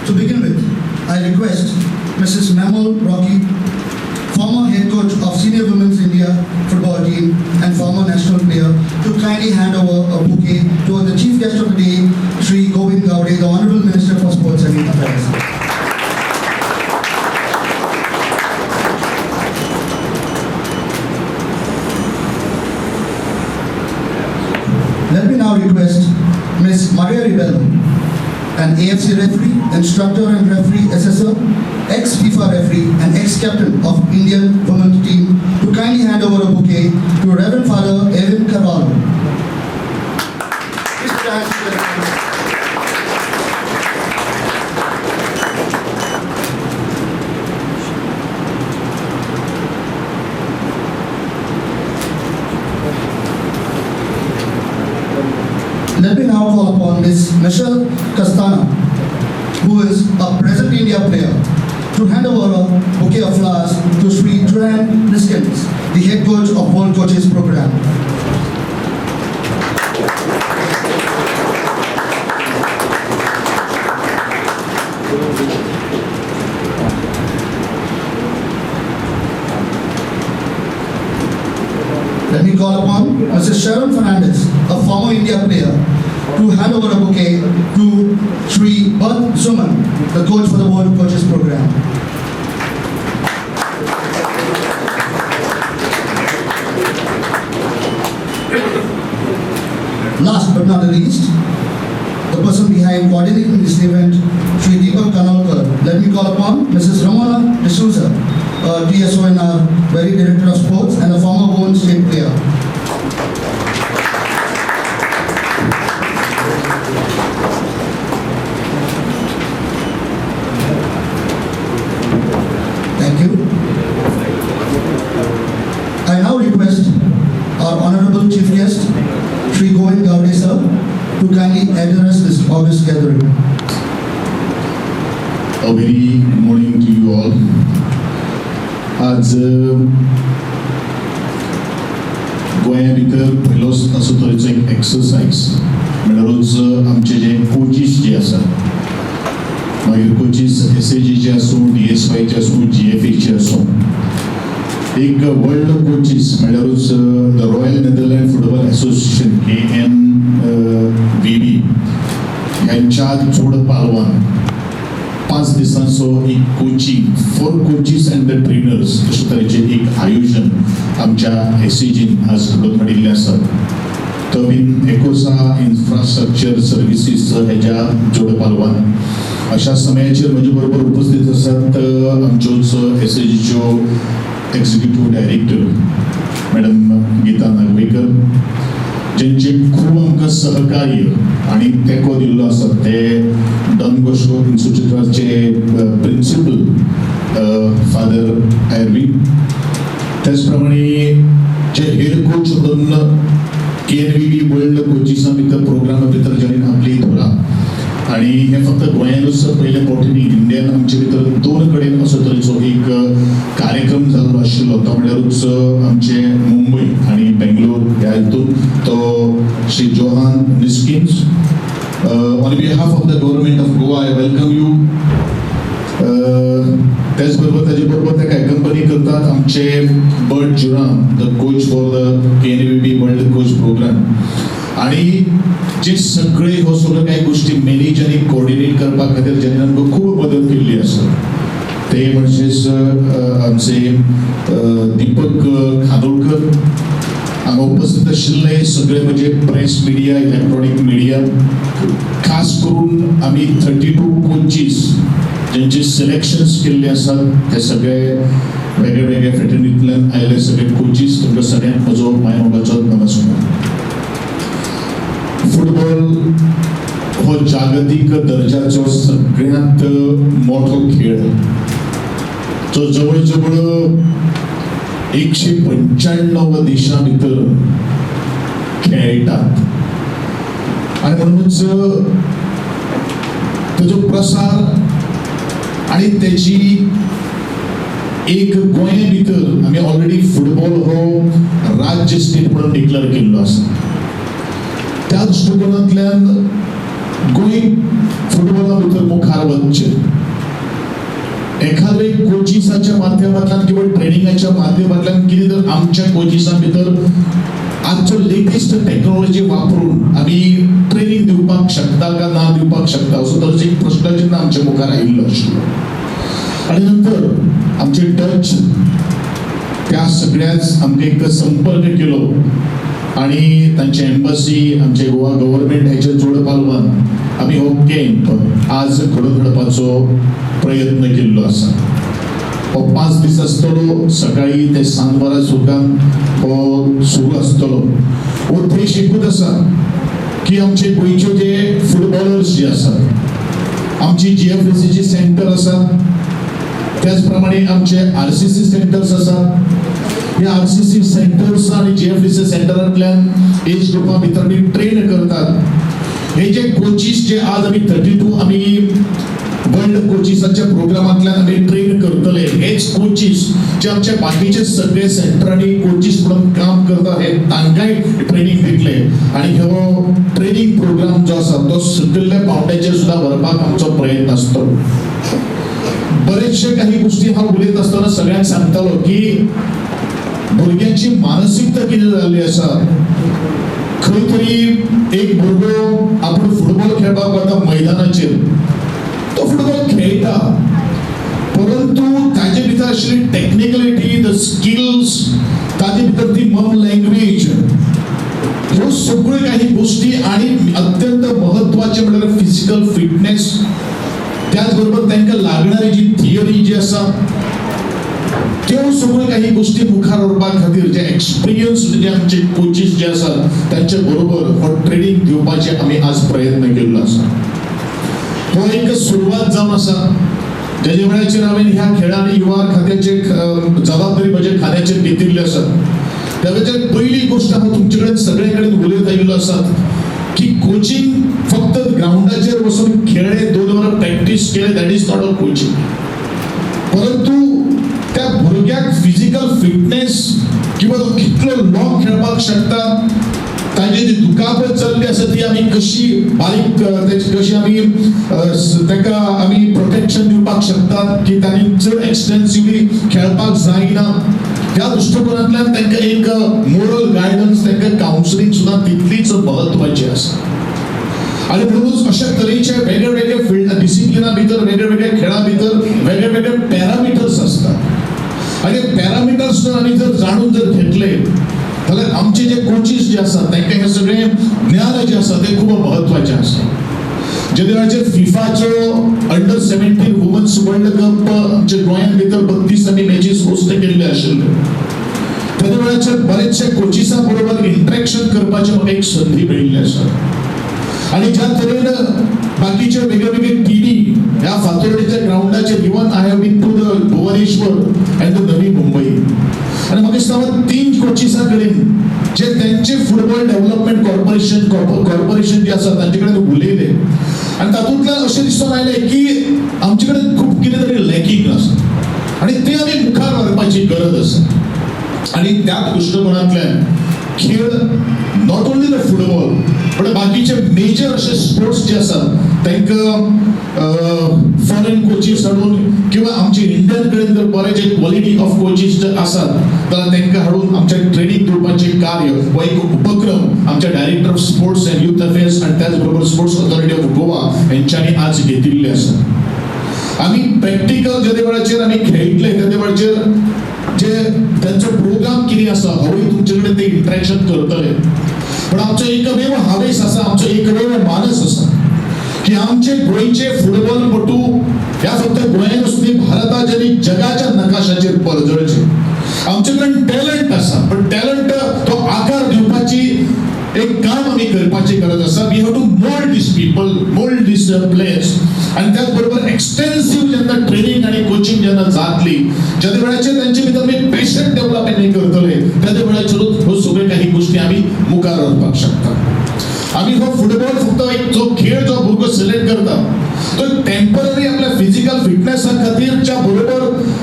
To begin with, I request Mrs. Mamal Rocky, former head coach of Senior Women's India football team and former national player, to kindly hand over a bouquet to the chief guest of the day, Shri Goan, the Honorable Minister for Sports and Youth Affairs. Let me now request Ms. Maria Ribello, an AFC referee, instructor and referee assessor, ex-FIFA referee and ex-captain of Indian women's team, to kindly hand over a bouquet to Reverend Father Evan Carvalho. Let me now call upon Ms. Michelle Castana, who is a present India player, to hand over a bouquet of flowers to Sri Goan, the head coach of World Coaches Program. Let me call upon Mrs. Sharon Fernandez, a former India player, to hand over a bouquet to Sri Bud Suman, the coach for the World Coaches Program. Last but not the least, the person behind coordinating this event, Sri Deepak Kanolkar. Let me call upon Mrs. Ramona D'Souza, TSO in our very director of sports and a former Goan state player. Thank you. I now request our honorable chief guest, Sri Goan Gowde sir, to kindly address this august gathering. A very good morning to you all. आज गोंया भितर पयलोच असो तरेचो एक exercise म्हणल्यारूच आमचे जे coaches जे आसा मागीर कोचीस SAG आसूं DSY आसूं GFA आसूं एक वर्ल्ड कोचीस म्हणल्यारूच the royal Netherland football association KNVB ह्यांच्या जोड पालवान 5 दिसांचो एक coaching for coaches and the trainers अशे तरेचे एक आयोजन आमच्या SAGन आज घडोवन हाडिल्लें आसा. तो बीन एकोसा इन्फ्रास्ट्रक्चर सर्विसीस हेच्या जोड पालवान अशा समयाचेर म्हजे बरोबर उपस्थित आसात आमच्योच SAGच्यो executive director madam Geeta Nagvekar, ज्यांचे खूब आमकां सहकार्य आणि तेको दिल्लो आसा ते डॉन बॉस्को इन्स्टिट्यूटाचे प्रिन्सिपल फादर आयर्वी, त्याच प्रमाणे जे हेड कोच म्हणून KNVB वर्ल्ड कोचिसां भितर प्रोग्रामा भितर ज्यांनी आपली धोरा आणि हे फक्त गोंयानूच पयले फावटी इंडियान आमचे भितर 2 कडेन असो तरेचो एक कार्यक्रम जाल्लो आशिल्लो तो म्हणल्यारूच आमचे मुंबय आणि बेंगलोर ह्या हितून तो श्री जोहान निस्किन्स. On behalf of the government of Goa I welcome you. त्याच बरोबर ताजे बरोबर ते कंपनी करतात आमचे बर्ट जुराम, the coach for the KNVB world coach programme, आणि जे सगळे हो सगळं काही गोष्टी मॅनेज आणि कोऑर्डिनेट करपा खातीर ज्यांनी आमकां खूब मदत केल्ली आसा ते म्हणजेच आमचे दीपक खानोलकर, हांगा उपस्थित आशिल्ले सगळे म्हणजे प्रेस मिडिया, इलेक्ट्रॉनिक मिडिया, खास करून आमी 32 कोचीस ज्यांचे सिलेक्शन्स केल्ले आसात ते सगळे वेगळे वेगळे फ्रेटर्निटींतल्यान आयले सगळे कोचीस, तुमकां सगळ्यांक म्हजो मायमोगाचो नमस्कार. फुटबॉल हो जागतिक दर्जाचो सगळ्यांत मोठो खेळ, तो जवळ जवळ 195 देशां भितर खेळटात आणि म्हणूनच ताजो प्रसार आणि त्याची एक गोंया भितर आमी ऑलरेडी फुटबॉल हो राज्य स्टेट म्हणून डिक्लेअर केल्लो आसा. त्या दृष्टिकोनांतल्यान गोंय फुटबॉल फुटबॉला भितर मुखार वचचे एखाद्या कोचिसाच्या माध्यमांतल्यान किंवा ट्रेनिंगाच्या माध्यमांतल्यान कितें तर आमच्या कोचिसां भितर आजचो लेटेस्ट टेक्नॉलॉजी वापरून आम्ही ट्रेनिंग दिवपाक शकता का ना दिवपाक शकता असो तरेचो एक प्रश्नचिन्ह आमच्या मुखार आयिल्लो आशिल्लो आणि नंतर आमचे टच त्या सगळ्याच आमकां एक संपर्क केलो आणि तांचे एम्बसी आमचे गोवा गव्हर्नमेंट हेचे जोड पालवान आम्ही हो कॅम्प आज घडोवन हाडपाचो प्रयत्न केल्लो आसा. हो 5 दीस आसतलो सकाळी ते सांज बारा सुद्दां हो सुरू आसतलो. उद्देश एकूच आसा की आमचे गोंयचे जे फुटबॉलर्स जे आसात आमची GFDCची सेंटर आसा त्याच प्रमाणे आमचे RCC सेंटर्स आसात. ह्या RCC सेंटर्स आणि GFDC सेंटरांतल्यान एज ग्रुपा भितर ट्रेन करतात. हे जे कोचीस जे आज आम्ही 32 आम्ही वर्ल्ड कोचिसांच्या प्रोग्रामांतल्यान आम्ही ट्रेन करतले हेच कोचीस जे आमचे बाकीचे सगळे सेंटर आणि कोचीस म्हणून काम करतात हे तांकांय ट्रेनिंग दितले आणि हो ट्रेनिंग प्रोग्राम जो आसा तो सगळ्या पावंड्याचेर सुद्धा व्हरपाक आमचो प्रयत्न आसतो. बरेचशे काही गोष्टी हांव उलयत आसतना सगळ्यांक सांगतालो की भुरग्यांची मानसिकता कितें जाल्ली आसा. खंय तरी एक भुरगो आपूण फुटबॉल खेळपाक वता मैदानाचेर तो फुटबॉल खेळटा परंतु ताजे भितर आशिल्ली टेक्निकलिटी द स्किल्स ताजे भितर ती मम लँग्वेज ह्यो सगळ्यो काही गोष्टी आणि अत्यंत महत्वाचे म्हणल्यार फिजिकल फिटनेस त्याचबरोबर तांकां लागणारी जी थियरी जी आसा त्यो सगळ्यो काही गोष्टी मुखार व्हरपा खातीर जे एक्सपिरियन्स जे आमचे कोचीस जे आसात तांचे बरोबर हो ट्रेनिंग दिवपाचे आमी आज प्रयत्न केल्लो आसा. हो एक सुरवात जावन आसा ज्याचे वेळाचेर हांवें ह्या खेळां आनी युवा खात्याचे जबाबदारी म्हज्या खात्याचेर घेतिल्ली आसा. त्या वेळाचेर पहिली गोष्ट हांव तुमचे कडेन सगळे कडेन उलयत आयिल्लो आसा की कोचिंग फक्त ग्राउंडाचेर वचून खेळ्ळे 2 वरां प्रॅक्टीस केले that is not a coaching. परंतु त्या भुरग्याक फिजिकल फिटनेस किंवा तो कितलो लॉंग खेळपाक शकता ताजी जी दुखापत जाल्ली आसा ती आमी कशी बारीक कशी आमी ताका आमी प्रोटेक्शन दिवपाक शकतात की तांणी चड एक्सटेन्सिवली खेळपाक जायना ह्या दृश्टिकोनांतल्यान तांकां एक मोरल गायडन्स तांकां कावन्सिलींग सुद्दां तितलीच महत्वाची आसा. आणि म्हणूनच अशा तरेचे वेगळे वेगळे फील्ड डिसिप्लिना भितर वेगळे वेगळे खेळा भितर वेगळे वेगळे पॅरामिटर्स असतात आणि पॅरामिटर्स आमी जर जाणून जर घेतले जाल्यार आमचे जे कोचीस जे आसात तांकां हे सगळे ज्ञान जे आसा ते खूब महत्वाचे आसा. जे वेळाचेर फिफाचो अंडर 17 वुमन्स वर्ल्ड कप आमच्या गोंयान भितर 32 आमी मॅचीस होस्ट केल्ले आशिल्ले. त्या वेळाचेर बरेचशे कोचिसां बरोबर इंटरॅक्शन करपाची म्हाका एक संधी मेळिल्ली आसा आणि ज्या तरेन बाकीचे वेगळे वेगळे टीमी ह्या फातोर्डेच्या ग्राउंडाचेर even I have been to the Bhubaneswar and the Navi Mumbai आणि म्हाका दिसता 3 कोचिसां कडेन जे त्यांचे फुटबॉल डेव्हलपमेंट कॉर्पोरेशन जे आसा तांचे कडेन उलयले आणि तातूंतल्यान अशें दिसून आयलें की आमचे कडेन खूब कितें तरी लॅकिंग आसा आणि ते आमी मुखार व्हरपाची गरज आसा. आणि त्या दृश्टिकोनांतल्यान खेळ नॉट ओन्ली द फुटबॉल पण बाकीचे मेजर असे स्पोर्ट्स जे असतात तांकां फॉरेन कोचीस हाडून किंवा आमचे इंडियन कडेन जर बरेचे क्वॉलिटी ऑफ कोचीस जर आसात जाल्यार तांकां हाडून आमचे ट्रेनिंग दिवपाचे कार्य हो एक उपक्रम आमच्या director of sports and youth affairs आणि त्याच बरोबर स्पोर्ट्स ऑथॉरिटी ऑफ गोवा यांच्यानी आज घेतिल्ले आसा. आम्ही प्रॅक्टिकल जे वेळाचेर आमी खेळटले त्या वेळाचेर जे त्यांचो प्रोग्राम कितें आसा हांवूय तुमचे कडेन ते इंटरॅक्शन करतले पण आमचो एकमेव हावेस आसा आमचो एकमेव मानस आसा की आमचे गोंयचे फुटबॉलपटू ह्या फक्त गोंयानूच न्ही भारताच्या आनी जगाच्या नकाशाचेर परजळचे. आमचे कडेन टॅलंट आसा पण टॅलंट तो आकार दिवपाची एक काम आमी करपाची गरज आसा. We have to mould these people mould these players आणि त्याच बरोबर एक्सटेन्सिव्ह जेन्ना ट्रेनिंग आणि कोचिंग जेन्ना जातली ज्या वेळाचेर तांचे भितर एक पेशंट डेव्हलपमेंट करतले त्या वेळाचेरूच ह्यो सगळ्यो काही गोष्टी आमी मुखार व्हरपाक शकता. आमी हो फुटबॉल फक्त एक जो खेळ जो भुरगो सिलेक्ट करता तो टेम्पररी आपल्या फिजिकल फिटनेसा खातीरच्या बरोबर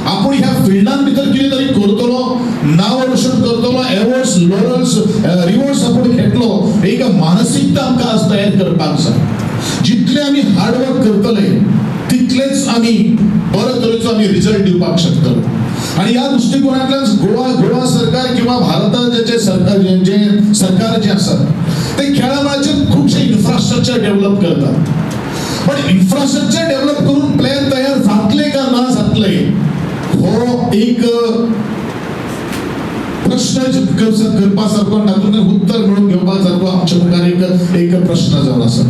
आपूण ह्या फिल्डान भितर कितें तरी करतलो नांव रोशन करतलो एवॉर्ड्स लॉरल्स रिवॉर्ड्स आपूण घेतलो एक मानसिकता आमकां आज तयार करपाक जाय. जितले आम्ही हार्डवर्क करतले तितलेच आम्ही बरो तरेचो आम्ही रिझल्ट दिवपाक शकतलो. आणि या दृष्टिकोनातल्यान गोवा सरकार किंवा भारताचे जे सरकार जे आसात ते खेळामळाचेर खूपशे इन्फ्रास्ट्रक्चर डेव्हलप करतात. पण इन्फ्रास्ट्रक्चर डेव्हलप करून प्लेयर तयार जातले का ना जातले हो एक प्रश्न करपा सारको तातूंत उत्तर मेळून घेवपा सारको आमच्या मुखार एक प्रश्न जावन आसा.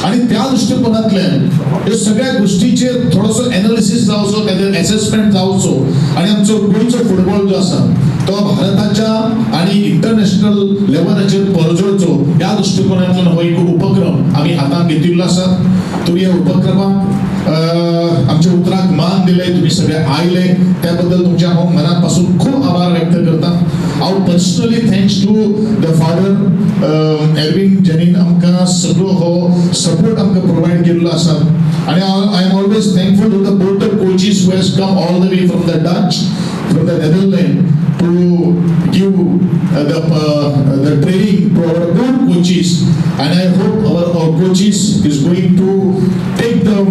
आणि त्या दृष्टिकोनातल्यान ह्या सगळ्या गोष्टीचेर थोडोसो एनालिसिस जावचो, तेजेर असेसमेंट जावचो आणि आमचो गोंयचो फुटबॉल जो आसा तो भारताच्या आणि इंटरनॅशनल लेवलाचेर परजळचो ह्या दृष्टिकोनातल्यान हो एक उपक्रम आम्ही हातांत घेतिल्लो आसा. तुम्ही ह्या उपक्रमाक आमच्या उतराक मान दिले, तुम्ही सगळे आयले त्याबद्दल तुमच्या हांव मनापासून खूप आभार व्यक्त करता. हांव personally thanks to the father Erwin जेनीन आमकां सगळो हो सपोर्ट आमकां प्रोवाइड केल्लो आसा. आणि I am always thankful to the both the coaches who has come all the way from the Dutch, from the Netherland to give the training to our good coaches, and I hope our coaches is going to take the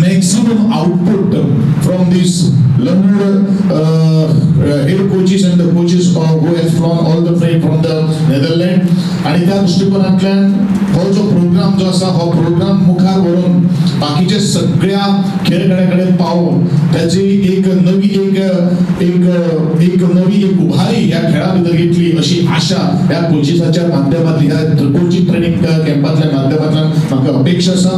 maximum output from these learned head coaches and the coaches who have flown all the way from the Netherlands. आणि त्या दृष्टिकोनातल्यान हो जो programme जो असा हो programme मुखार व्हरून बाकीच्या सगळ्या खेळगड्याकडे पावून त्याची एक नवी एक उभारी या खेळा भितर घेतली अशी आशा या कोचिसाच्या माध्यमातली या कोचिंग ट्रेनिंग कॅम्पातल्या माध्यमातल्यान म्हाका अपेक्षा आसा.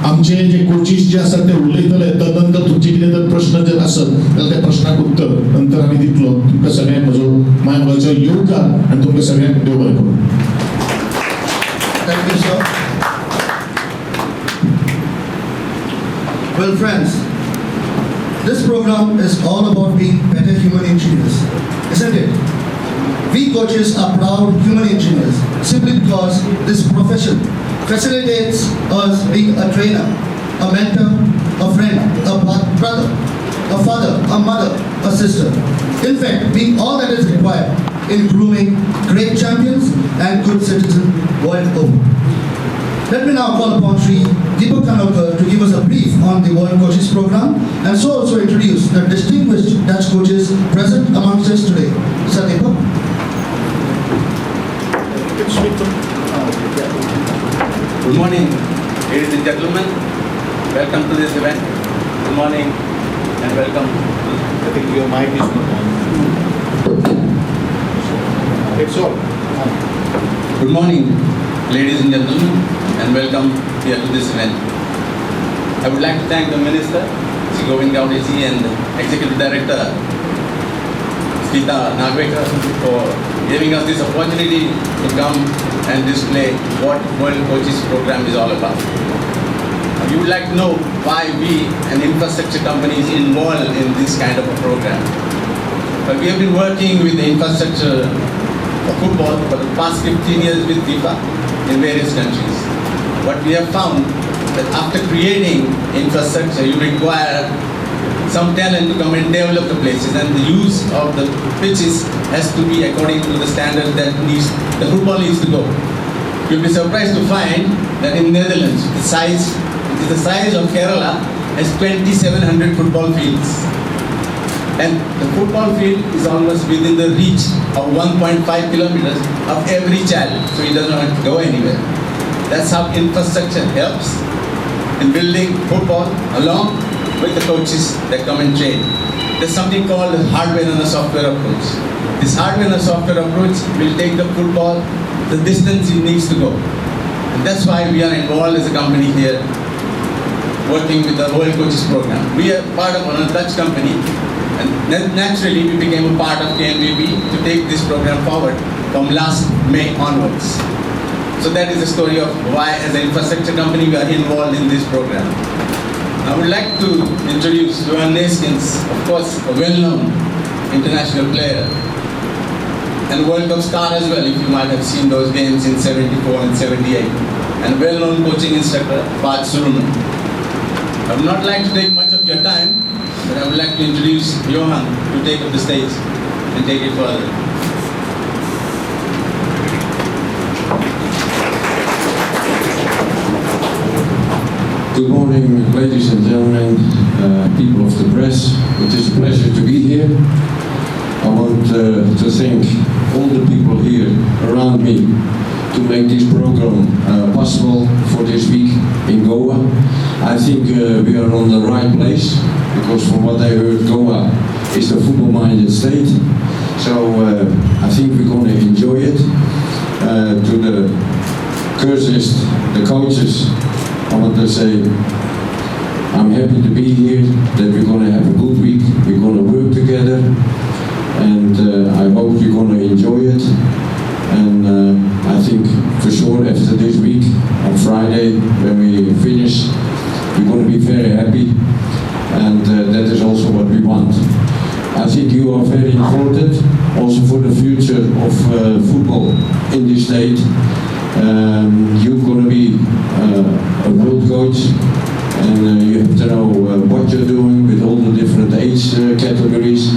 आमचे जे कोचीस जे असतात ते उलयतले तदनंतर तुमचे कितें जर प्रश्न जर आसत जाल्यार त्या प्रश्नाक उत्तर नंतर आमी दितलो. तुमकां सगळ्यांक म्हजो मायमगांवचो योगदान आनी तुमकां सगळ्यांक देव बरें करूं. Thank you, sir. Well, friends, this program is all about being better human engineers, isn't it? We coaches are proud human engineers simply because this profession facilitates us being a trainer, a mentor, a friend, a brother, a father, a mother, a sister. In fact, being all that is required in grooming great champions and good citizens world over. Let me now call upon Sri Deepak Khanolkar to give us a brief on the World Coaches Program and so also introduce the distinguished Dutch coaches present amongst us today. Sir Deepak. Good morning, ladies and gentlemen. Welcome to this event. Good morning and welcome. I think your mic is not on. It's all. Good morning, ladies and gentlemen, and welcome here to this event. I would like to thank the Minister, Sri Goan, and Executive Director, Sita Nagwekar, for giving us this opportunity to come and display what World Coaches Program is all about. You would like to know why we, an infrastructure company, is involved in this kind of a program. But we have been working with the infrastructure of football for the past 15 years with FIFA in various countries. What we have found that after creating infrastructure, you require some talent to come and develop the places, and the use of the pitches has to be according to the standard that the football needs to go. You'll be surprised to find that in Netherlands, it is the size of Kerala, has 2,700 football fields. And the football field is almost within the reach of 1.5 kilometers of every child, so he doesn't have to go anywhere. That's how infrastructure helps in building football along with the coaches that come and train. There's something called a hardware and a software approach. This hardware and a software approach will take the football the distance it needs to go. And that's why we are involved as a company here, working with the World Coaches Program. We are part of a Dutch company, and naturally we became a part of KNVB to take this program forward from last May onwards. So that is the story of why as an infrastructure company we are involved in this program. I would like to introduce Goan, of course a well-known international player and World Cup star as well, if you might have seen those games in 74 and 78, and well-known coaching instructor Bart Suruman. I would not like to take much of your time, but I would like to introduce Johan to take up the stage and take it further. Good morning, ladies and gentlemen, people of the press. It is a pleasure to be here. I want to thank all the people here around me to make this program possible for this week in Goa. I think we are on the right place, because from what I heard, Goa is a football-minded state. So I think we're going to enjoy it. To the coaches, I want to say I'm happy to be here, that we're going to have a good week, we're going to work together, and I hope you're going to enjoy it. And I think for sure after this week, on Friday, when we finish, we're going to be very happy, and that is also what we want. I think you are very important, also for the future of football in this state. You're going to be a world coach, and you have to know what you're doing with all the different age categories,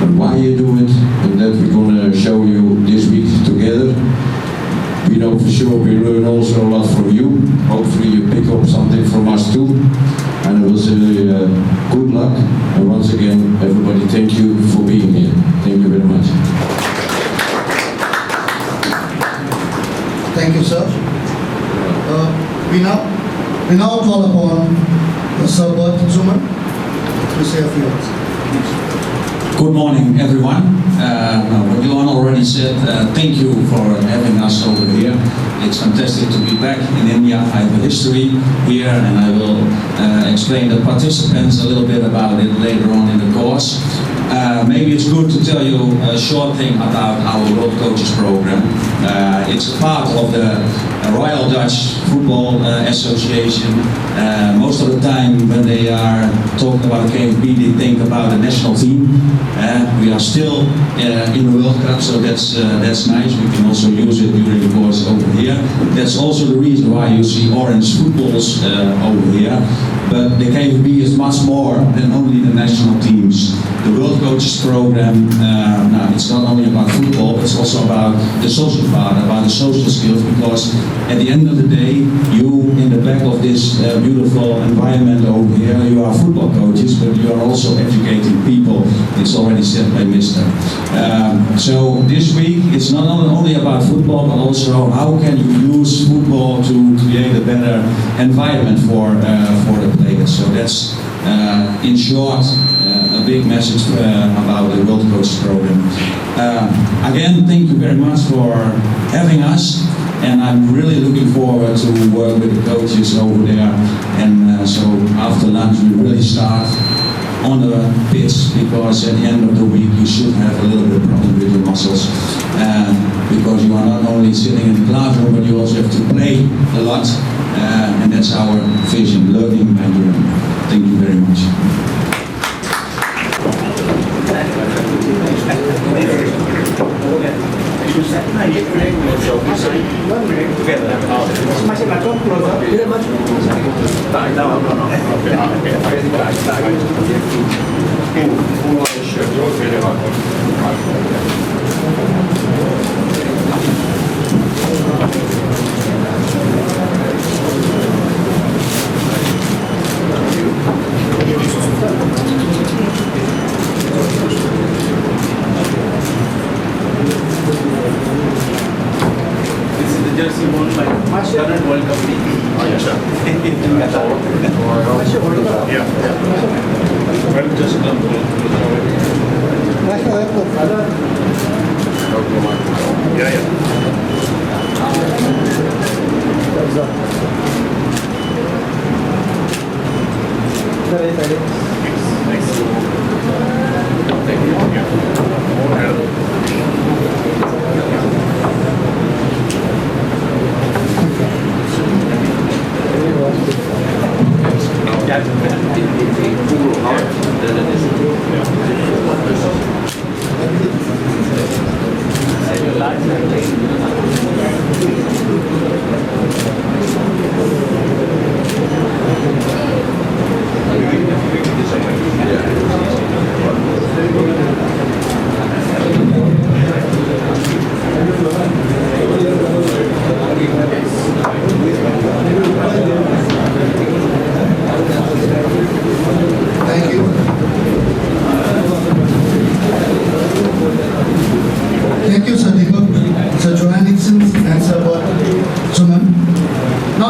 and why you do it, and that we're going to show you this week together. We know for sure we learn also a lot from you. Hopefully you pick up something from us too. And I will say good luck. And once again, everybody, thank you for being here. Thank you very much. Thank you, sir. We now call upon Sir Bert Zuman to say a few words. Good morning, everyone. What Goan already said, thank you for having us over here. It's fantastic to be back in India. I have a history here, and I will explain the participants a little bit about it later on in the course. Maybe it's good to tell you a short thing about our World Coaches Program. It's a part of the Royal Dutch Football Association. Most of the time when they are talking about KFB, they think about the national team. We are still in the World Cup, so that's nice. We can also use it during the course over here. That's also the reason why you see orange footballs over here. But the KFB is much more than only the national teams. The World Coaches Program, now it's not only about football, it's also about the social part, about the social skills, because at the end of the day, you in the back of this beautiful environment over here, you are football coaches, but you are also educating people. It's already said by Mr. So this week, it's not only about football, but also how can you use football to create a better environment for the players. So that's, in short, a big message about the World Coaches Program. Again, thank you very much for having us, and I'm really looking forward to work with the coaches over there. And so after lunch, we really start on the pitch, because at the end of the week you should have a little bit of problem with your muscles, because you are not only sitting in the classroom, but you also have to play a lot, and that's our vision, learning and learning. Thank you very much. Jersey won by current World Cup team. Oh, yes, sir. In Qatar. Yeah. Well, just come to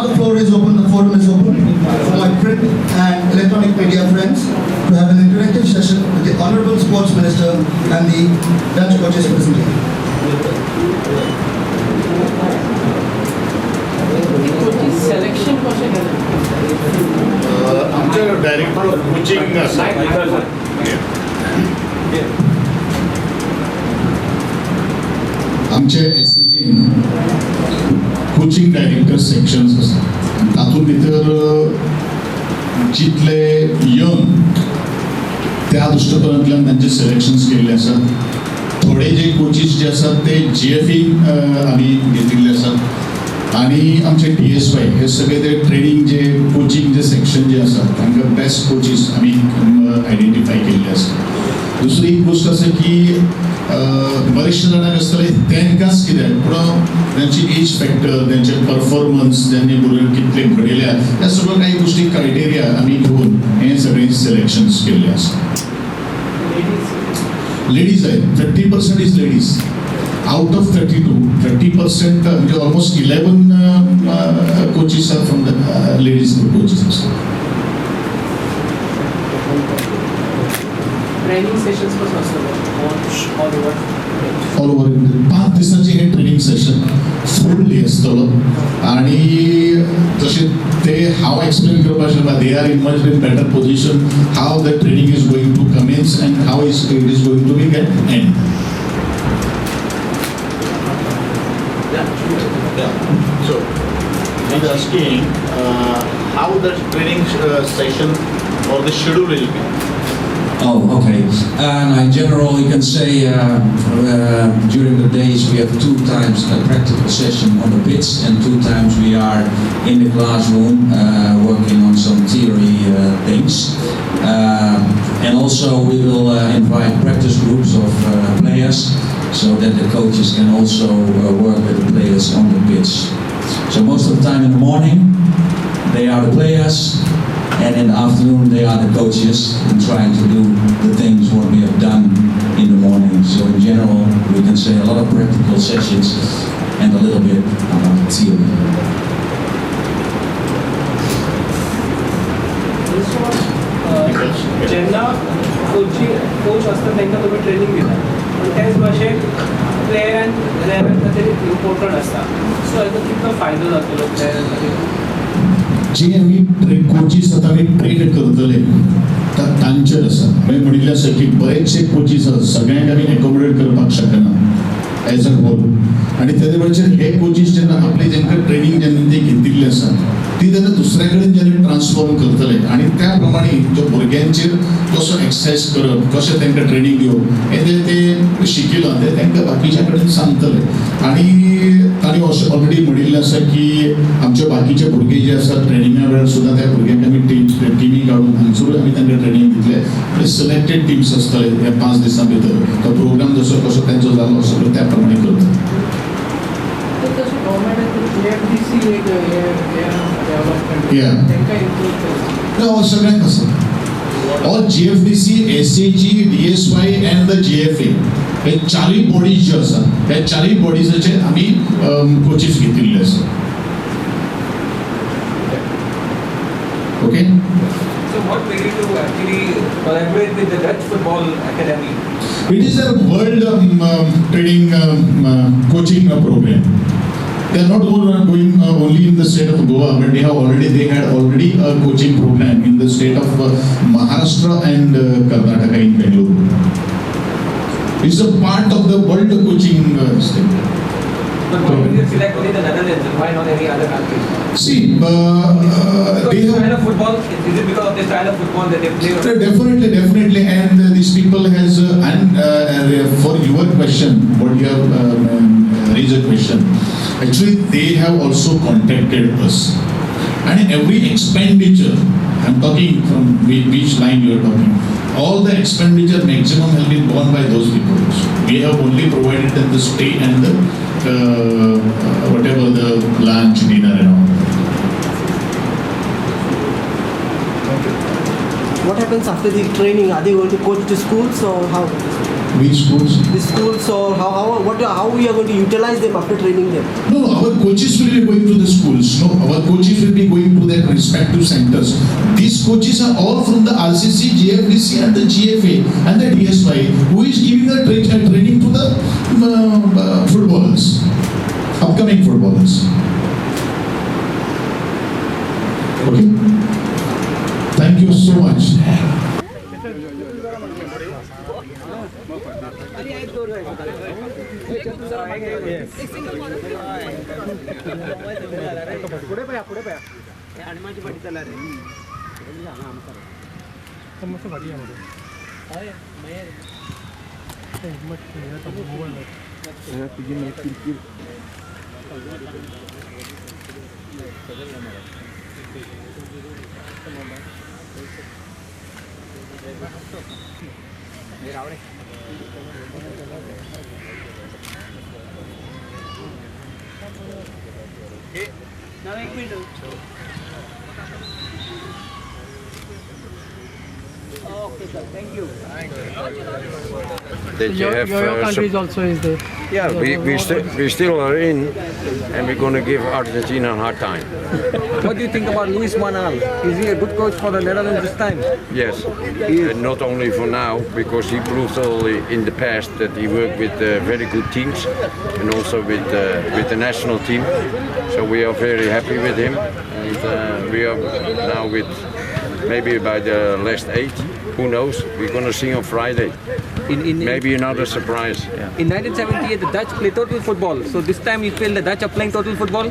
Now the floor is open, the forum is open for my print and electronic media friends to have an interactive session with the Honorable Sports Minister and the Dutch coaches present here. Selection आमच्या director of coaching आमचे SAG coaching director sections आसात तातूंत भितर जितले young त्या दृश्टिकोनांतल्यान तांचे selections केल्ले आसात थोडे जे कोचीस जे आसात ते GFE आमी घेतिल्ले आसात आणि आमचे DSY हे सगळे ते ट्रेनिंग जे कोचिंग जे सेक्शन जे आसा तांकां बेस्ट कोचीस आमी आयडेंटिफाय केल्ले आसा दुसरी एक गोष्ट आसा की बरेचशे जाणांक आसतले तांकांच कित्याक पूण तांची एज फॅक्टर तेंचे परफॉर्मन्स जेन्ना भुरग्यांक कितले घडयल्या ह्या सगळ्यो काही गोश्टी क्रायटेरिया आमी घेवन हे सगळे सिलेक्शन्स केल्ले आसा लेडीज आहेत 30% is ladies out of 32 30% almost 11 coaches are from the ladies coaches training sessions was also all over पाच दिसांचे हे ट्रेनिंग सेशन फुल्ली आसतलो आणि जशें ते हांव एक्सप्लेन करपाक शकता they are in much in better position how the training is going to commence and how it is going to be get and So, he's asking how the training session or the schedule will be. Oh, okay. And in general, you can say during the days we have 2 times a practical session on the pitch and 2 times we are in the classroom working on some theory things. And also we will invite practice groups of players so that the coaches can also work with the players on the pitch. So most of the time in the morning they are the players and in the afternoon they are the coaches and trying to do the things what we have done in the morning. So in general we can say a lot of practical sessions and a little bit about theory. ज्यांना coach असतात त्यांना तुम्ही training दिला पण त्याच भाशेन प्लेयरान level खातीर important आसता सो हेजो कितलो फायदो जातलो प्लेयरां खातीर जे आमी कोचीस आतां आमी ट्रेन करतले तांचेर आसा हांवें म्हणिल्लें आसा की बरेचशे कोचीस आसात सगळ्यांक आमी एकोमोडेट करपाक शकना एज अ होल आनी तेजे वयल्यान हे कोचीस जेन्ना आपली जेंकां ट्रेनिंग जेन्ना ते घेतिल्ली आसा ती तेन्ना दुसऱ्या कडेन जेन्ना ट्रान्सफॉर्म करतले आनी त्या प्रमाणे ज्या भुरग्यांचेर कसो एक्सरसायज करप कशें तांकां ट्रेनिंग दिवप हे जे ते शिकिलां ते तांकां बाकीच्या कडेन सांगतले आनी तांणी अशें ऑलरेडी म्हणिल्लें आसा की आमचे बाकीचे भुरगे जे आसात ट्रेनिंगा वेळार सुद्दां त्या भुरग्यांक आमी टिमी काडून हांगसरूय आमी तांकां ट्रेनिंग दितले आनी सिलेक्टेड टिम्स आसतले ह्या 5 दिसां भितर तो प्रोग्राम जसो कसो तांचो जालो सगळो त्या प्रमाणे करतले सगळ्यांक आसा all GFDC, SAG, DSY and the GFA हे 4 बॉडीज ज्यो आसा ह्या 4 बॉडीजाचे आमी कोचीस घेतिल्ले आसा okay So what made you to actually collaborate with the Dutch Football Academy? It is a world training coaching program. They are not going only in the state of Goa, but they had already a coaching program in the state of Maharashtra and Karnataka in Bengaluru. It's a part of the world coaching state. But why did you select only the Netherlands and why not any other countries? See, Because they this style have. of football, is it because of the style of football that they play? Definitely, and these people has and for your question, what you have raised a question. Actually, they have also contacted us, and every expenditure. I'm talking from which line you are talking. All the expenditure maximum has been borne by those people. We have only provided them the stay and the whatever the lunch, dinner, and all. What happens after the training? Are they going to coach the schools or how? Which schools? The schools or how we are going to utilize them after training them? No, our coaches will be going to the schools. No, our coaches will be going to their respective centers. These coaches are all from the RCC, JFDC and the GFA and the DSY, who is giving the training to the footballers, upcoming footballers. Okay? Thank you so much. Now, 1 minute. Okay, sir. Thank you. That you have, your country also is there. yeah, we still are in, and we're going to give Argentina a hard time. What do you think about Luis Van Gaal? Is he a good coach for the Netherlands this time? Yes, and not only for now, because he proved already in the past that he worked with very good teams, and also with the national team. So we are very happy with him, and we are now with maybe by the last 8. Who knows? We're going to see on Friday. Maybe another surprise. In 1978, the Dutch play total football. So this time you feel the Dutch are playing total football?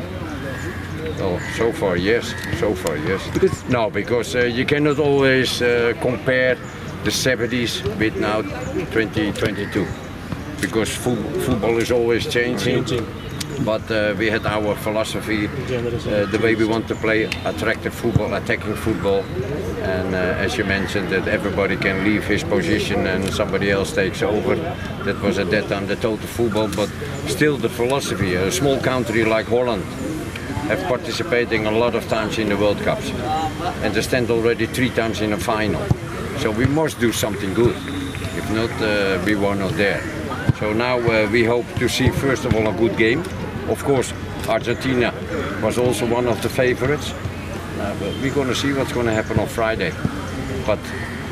Oh, so far yes. So far yes. Because Because you cannot always compare the 70s with now 2022. Because football is always changing. But we had our philosophy, the way we want to play attractive football, attacking football. And as you mentioned, that everybody can leave his position and somebody else takes over. That was at that time the total football, but still the philosophy. A small country like Holland have participating a lot of times in the World Cups. And they stand already 3 times in a final. So we must do something good. If not, we were not there. So now we hope to see first of all a good game. Of course, Argentina was also one of the favorites. But we're going to see what's going to happen on Friday. But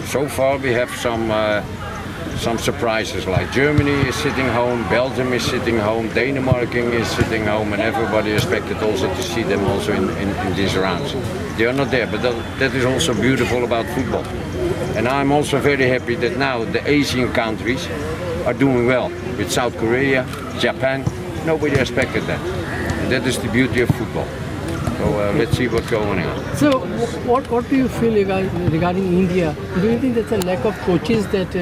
so far we have some surprises, like Germany is sitting home, Belgium is sitting home, Denmark is sitting home, and everybody expected also to see them also in these rounds. They are not there, but that is also beautiful about football. And I'm also very happy that now the Asian countries are doing well with South Korea, Japan. Nobody expected that. And that is the beauty of football. So let's see what's going on. So, what do you feel regarding India? Do you think that's a lack of coaches that?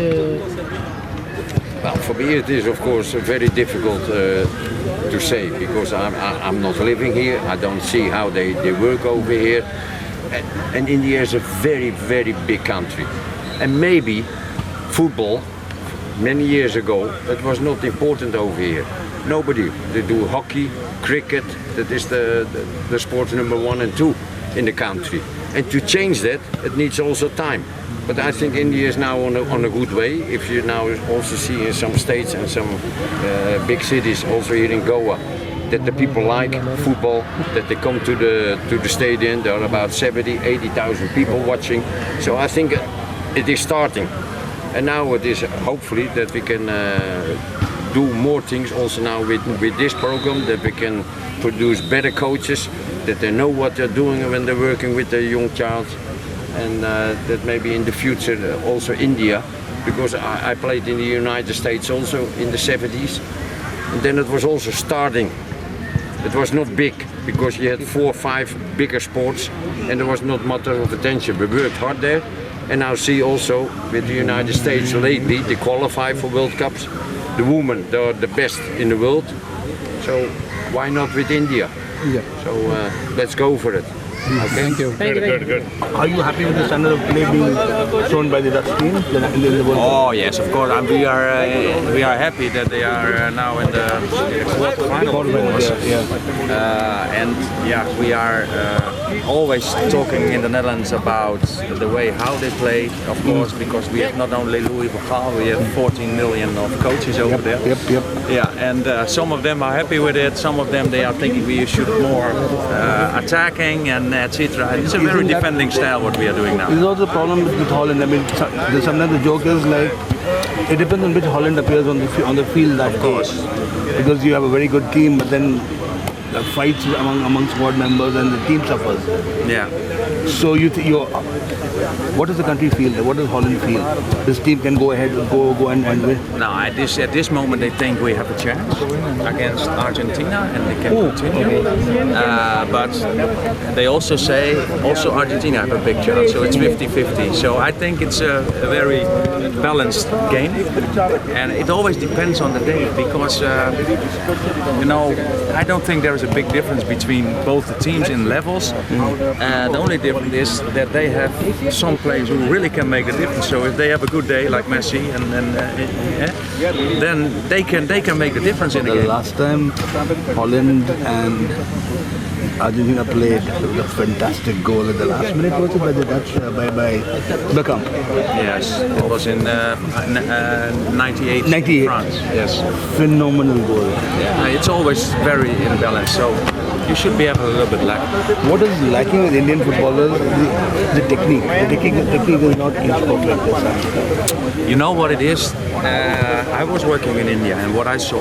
Well, for me it is of course very difficult to say because I'm not living here. I don't see how they work over here. And India is a very, very big country. And maybe football, many years ago, that was not important over here. Nobody. They do hockey, cricket, that is the sports number 1 and 2 in the country. And to change that, it needs also time. But I think India is now on a good way. If you now also see in some states and some big cities, also here in Goa, that the people like football, that they come to the stadium. There are about 80,000 people watching. So I think it is starting. And now it is hopefully that we can do more things also now with this program, that we can produce better coaches, that they know what they're doing when they're working with a young child, and that maybe in the future also India, because I played in the United States also in the 70s, and then it was also starting. It was not big because you had 4 or 5 bigger sports and there was not much of attention. We worked hard there, and now see also with the United States lately they qualify for World Cups. The women, they're the best in the world, so why not with India? Yeah. So let's go for it. Okay. Thank you. Good. Are you happy with the standard of play being shown by the Dutch team in the World Cup? Oh yes, of course. We are happy that they are now in the quarterfinal. Yeah. And yeah, we are always talking in the Netherlands about the way how they play, of course, because we have not only Louis van Gaal, we have 14 million of coaches over there. Yep. Yeah, and some of them are happy with it, some of them they are thinking we should more attacking and etc. It's a very defending style what we are doing now. This is also the problem with Holland. I mean, sometimes the joke is like, it depends on which Holland appears on the field that Of course. day. Because you have a very good team, but then fights among squad members and the team suffers. Yeah. So what does the country feel? What does Holland feel? This team can go ahead, go and win. Now at this moment they think we have a chance against Argentina and they can continue. But they also say Argentina have a big chance, so it's 50-50. So I think it's a very balanced game, and it always depends on the day because I don't think there is a big difference between both the teams in levels. The only difference is that they have some players who really can make a difference. So if they have a good day like Messi, then they can make the difference in the game. The last time Holland and Argentina played, there was a fantastic goal at the last minute. Was it by the Dutch by Beckham? Yes, it was in 98. 98. France. Yes. Phenomenal goal. Yeah, it's always very imbalanced. So you should be able a little bit lack. What is lacking with Indian footballers? The technique. The technique is not perfect this time. You know what it is? I was working in India, and what I saw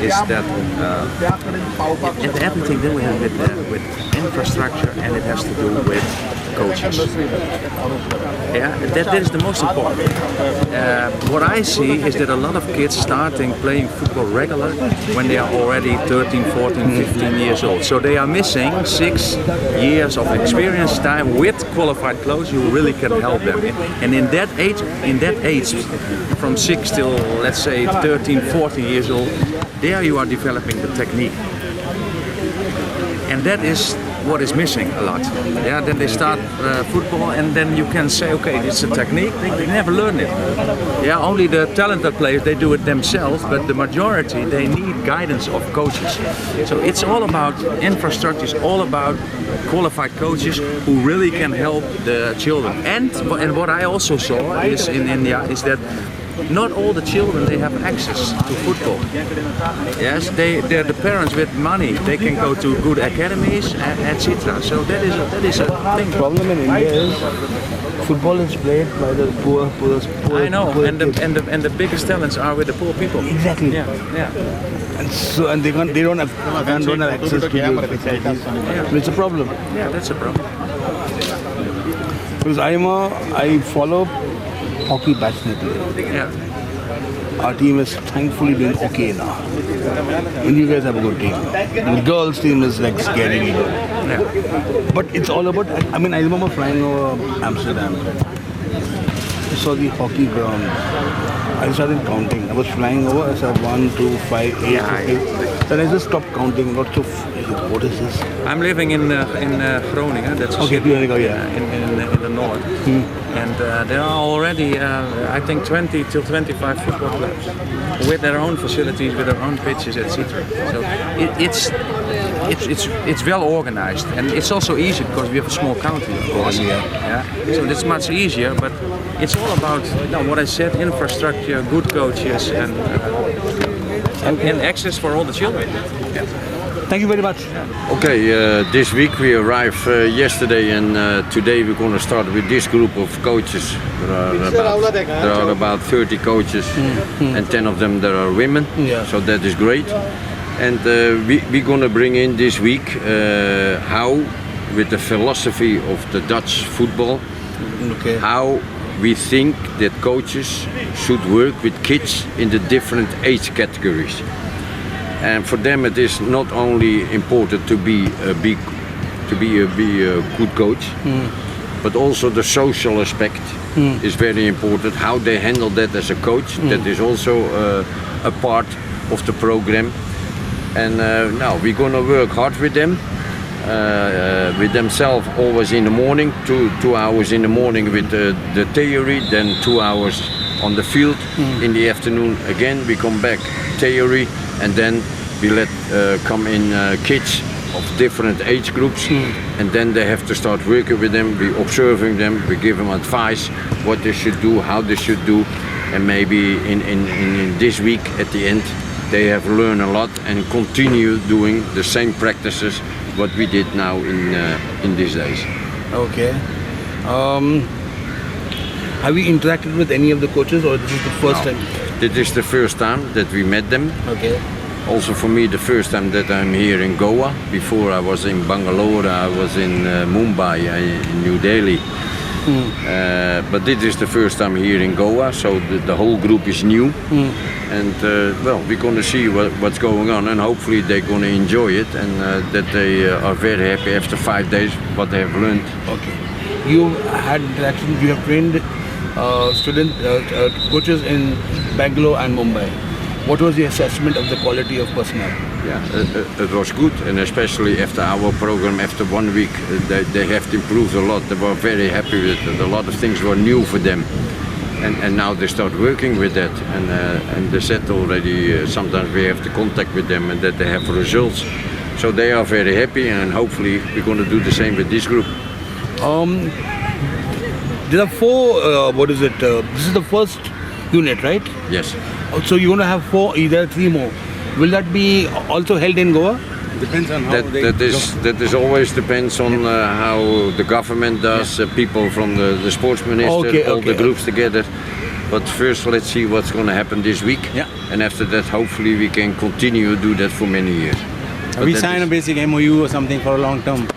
is that everything that we have with infrastructure, and it has to do with coaches. Yeah, that is the most important. What I see is that a lot of kids starting playing football regular when they are already 13, 14, 15 years old. So they are missing 6 years of experience time with qualified coaches who really can help them. And in that age, from 6 till let's say 13, 14 years old, there you are developing the technique. And that is what is missing a lot. Yeah, then they start football, and then you can say, okay, it's a technique. They never learn it. Yeah, only the talented players they do it themselves, but the majority they need guidance of coaches. So it's all about infrastructure. It's all about qualified coaches who really can help the children. And what I also saw is in India is that not all the children they have access to football. Yes, they're the parents with money. They can go to good academies, etc. So that is a thing. The problem in India is football is played by the poor. I know, poor and the biggest talents are with the poor people. Exactly. Yeah. And they don't have access to the facilities. It's a problem. Yeah, that's a problem. Because I follow hockey passionately. Yeah. Our team is thankfully doing okay now. And you guys have a good team. The girls' team is like scarily good. Yeah. But it's all about, I remember flying over Amsterdam. I saw the hockey ground. I started counting. I was flying over, I said 1, 2, 5, 8, 15. Then I just stopped counting. Got so, what is this? I'm living in Groningen. That's a city, in the north. And there are already, I think, 20 till 25 football clubs with their own facilities, with their own pitches, etc. So it's well organized, and it's also easy because we have a small country, of course. Yeah. So it's much easier, but it's all about what I said: infrastructure, good coaches, and access for all the children. Yeah. Thank you very much. Okay, this week we arrived yesterday, and today we're going to start with this group of coaches. There are about 30 coaches, and 10 of them there are women, so that is great. And we're going to bring in this week how, with the philosophy of the Dutch football, how we think that coaches should work with kids in the different age categories. And for them, it is not only important to be a good coach, but also the social aspect is very important. How they handle that as a coach, that is also a part of the program. And now we're going to work hard with them, with themselves, always in the morning, 2 hours in the morning with the theory, then 2 hours on the field. In the afternoon again we come back theory, and then we let come in kids of different age groups, and then they have to start working with them. We observing them, we give them advice what they should do, how they should do, and maybe in this week at the end they have learned a lot and continue doing the same practices what we did now in these days. Okay. Have you interacted with any of the coaches, or this is the first time? This is the first time that we met them. Okay. Also for me the first time that I'm here in Goa. Before I was in Bangalore, I was in Mumbai, in New Delhi. But this is the first time here in Goa, so the whole group is new. And well, we're going to see what's going on, and hopefully they're going to enjoy it, and that they are very happy after 5 days what they have learned. Okay. You had interactions, you have trained coaches in Bangalore and Mumbai. What was the assessment of the quality of personnel? Yeah, it was good, and especially after our program, after 1 week, they have improved a lot. They were very happy with it. A lot of things were new for them, and now they start working with that. And they said already sometimes we have to contact with them and that they have results. So they are very happy, and hopefully we're going to do the same with this group. There are 4. This is the first unit, right? Yes. So you're going to have 4, either 3 more. Will that be also held in Goa? Depends on how that is always depends on how the government does, people from the sports minister, all the groups together. But first let's see what's going to happen this week. Yeah. And after that hopefully we can continue to do that for many years. We sign a basic MOU or something for a long term.